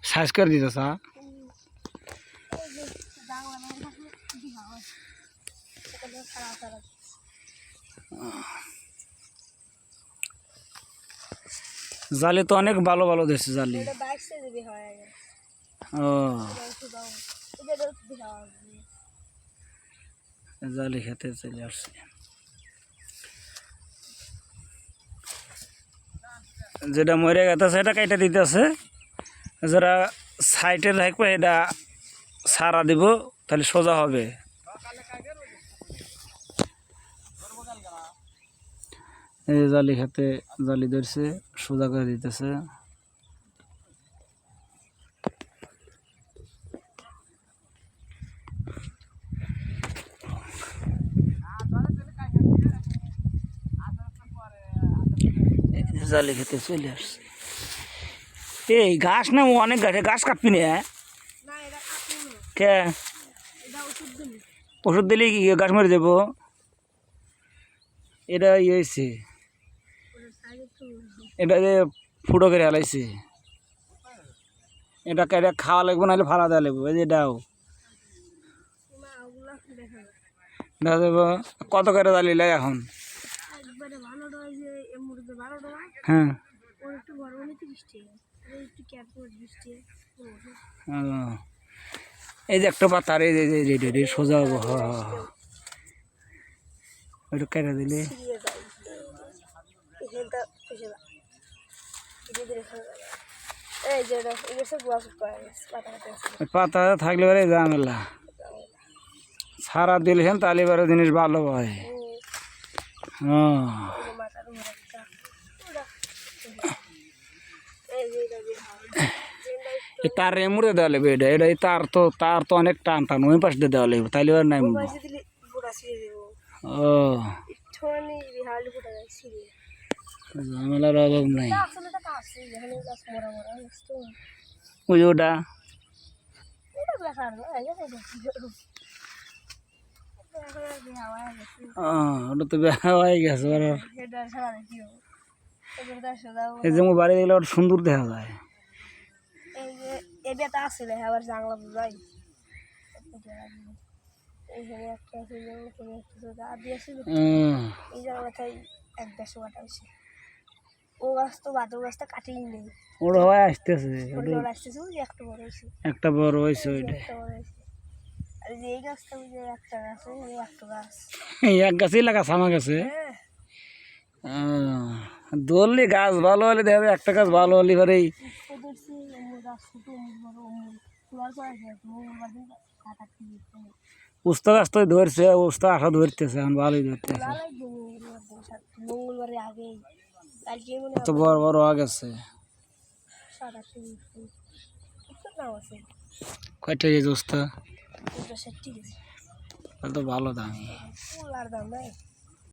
Size করে দিতেছ জালি তো অনেক ভালো ভালো দিচ্ছে জালি। ও জালি খেতে চলে আসছে। যেটা মরে গেছে সেটা কেটে দিতেছে, যারা সাইডে রাখবে এটা সারা দিব, তাহলে সোজা হবে। এই জালি খেতে জালি ধরছে, সোজা করে দিতেছে। জালি খেতে চলে আসছে। এই ঘাস না অনেক ঘাটে ঘাস কাটবি না কে? ওষুধ দিলে কি ঘাস মরে যাব? এটা ইয়েছে, এটা যে ফুটো করে হালাইছে, এটা কেটে খাওয়া লাগবে, নাহলে ফালা দেওয়া লাগবে। এই যে এটাও দেখা যাবো। কত করে জালিলে এখন? হ্যাঁ এই যে একটা পাতার এই যে সোজা হবো। ওইটা কেটে দিলে পাতা থাকলে এবারে ঝামেলা, সারা দিলেন তাহলে এবারে জিনিস ভালো হয়। তার মুড়ে দেওয়া লাগবে। এটা এটা তার তো অনেক টান টান, ওই পাশ দিয়ে দেওয়া লাগবে, তাইলে এবার নাই। ও ঝামেলার অভাব নাই। ওই ওটা ওটা তো বেহা হয়ে গেছে। এই যে বাড়ি গেলে ওটা সুন্দর দেখা যায়। ওটা হয় আসতেছে, একটা বড় হয়েছে। ওইটা এক গাছই লাগাছে আমার কাছে। ধরলি গাছ ভালো হলে দেখা যায়, একটা গাছ ভালো হলে পরেই উস্তা গাছ তো ধরছে, উস্তা আশা ধরতেছে, এখন ভালোই ধরতেছে। তো বড় বড় হয়ে গেছে। কয়টা গেছে উস্তা? তো ভালো দামি।